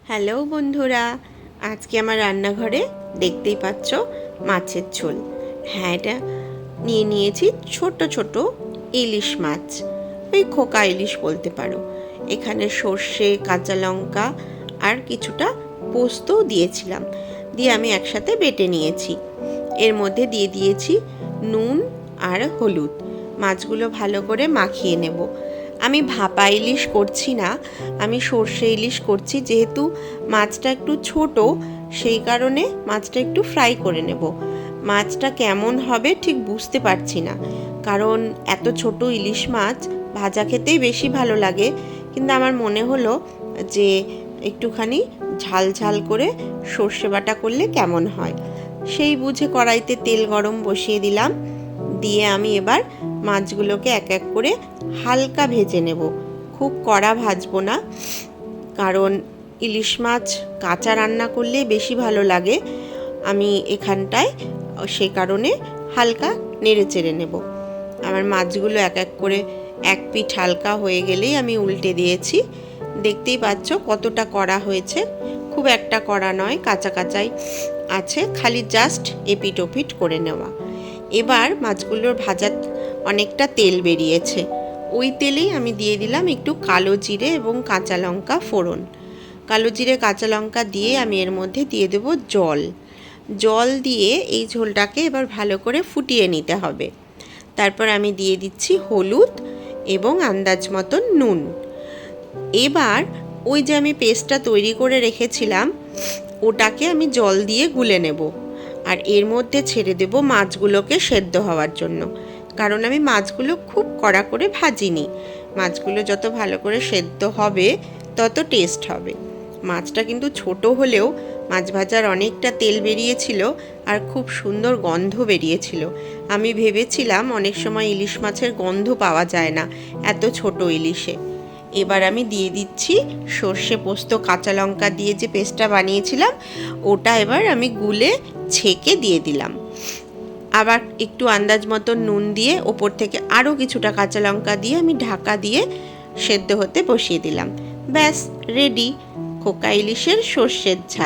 Hello বন্ধুরা, আজকে আমার রান্নাঘরে দেখতেই পাচ্ছ মাছের ঝোল। হ্যাঁ, এটা নিয়েছি ছোট ছোট ইলিশ মাছ, ওই খোকা ইলিশ বলতে পারো। এখানে সর্ষে, কাঁচা লঙ্কা আর কিছুটা পোস্তও দিয়েছিলাম, দিয়ে আমি একসাথে বেটে নিয়েছি। এর মধ্যে দিয়ে দিয়েছি নুন আর হলুদ। মাছগুলো ভালো করে মাখিয়ে নেব। আমি ভাপা ইলিশ করছি না, আমি সর্ষে ইলিশ করছি। যেহেতু মাছটা একটু ছোট, সেই কারণে মাছটা একটু ফ্রাই করে নেব। মাছটা কেমন হবে ঠিক বুঝতে পারছি না, কারণ এত ছোট ইলিশ মাছ ভাজা খেতেই বেশি ভালো লাগে। কিন্তু আমার মনে হলো যে একটুখানি ঝাল ঝাল করে সর্ষে বাটা করলে কেমন হয়। সেই বুঝে কড়াইতে তেল গরম বসিয়ে দিলাম। দিয়ে আমি এবার মাছগুলোকে এক এক করে হালকা ভেজে নেব, খুব কড়া ভাজবো না, কারণ ইলিশ মাছ কাঁচা রান্না করলে বেশি ভালো লাগে আমি এখানটায়, সে কারণে হালকা নেড়ে চেড়ে নেব। আমার মাছগুলো এক এক করে এক পিঠ হালকা হয়ে গেলেই আমি উল্টে দিয়েছি। দেখতেই পাচ্ছ কতটা কড়া হয়েছে, খুব একটা কড়া নয়, কাঁচা কাঁচাই আছে, খালি জাস্ট এপিট ওপিট করে নেওয়া। এবার মাছগুলোর ভাজা অনেকটা তেল বেরিয়েছে, ওই তেলেই আমি দিয়ে দিলাম একটু কালো জিরে এবং কাঁচা লঙ্কা ফোড়ন। কালো জিরে কাঁচা লঙ্কা দিয়ে আমি এর মধ্যে দিয়ে দেব জল দিয়ে এই ঝোলটাকে এবার ভালো করে ফুটিয়ে নিতে হবে। তারপর আমি দিয়ে দিচ্ছি হলুদ এবং আন্দাজ মতন নুন। এবার ওই যে আমি পেস্টটা তৈরি করে রেখেছিলাম, ওটাকে আমি জল দিয়ে গুলে নেব, আর এর মধ্যে ছেড়ে দেব মাছগুলোকে সেদ্ধ হওয়ার জন্য। কারণ আমি মাছগুলো খুব কড়া করে ভাজিনি, মাছগুলো যত ভালো করে সেদ্ধ হবে তত টেস্ট হবে। মাছটা কিন্তু ছোট হলেও মাছ ভাজার অনেকটা তেল বেরিয়েছিল আর খুব সুন্দর গন্ধ বেরিয়েছিল। আমি ভেবেছিলাম অনেক সময় ইলিশ মাছের গন্ধ পাওয়া যায় না এত ছোট ইলিশে। এবার আমি দিয়ে দিচ্ছি সর্ষে, পোস্ত, কাঁচা লঙ্কা দিয়ে যে পেস্টটা বানিয়েছিলাম, ওটা এবার আমি গুলে ছেঁকে দিয়ে দিলাম। আবার একটু আন্দাজ মতো নুন দিয়ে ওপর থেকে আরও কিছুটা কাঁচা লঙ্কা দিয়ে আমি ঢাকা দিয়ে সেদ্ধ হতে বসিয়ে দিলাম। ব্যাস রেডি খোকা ইলিশের সর্ষের ঝাল।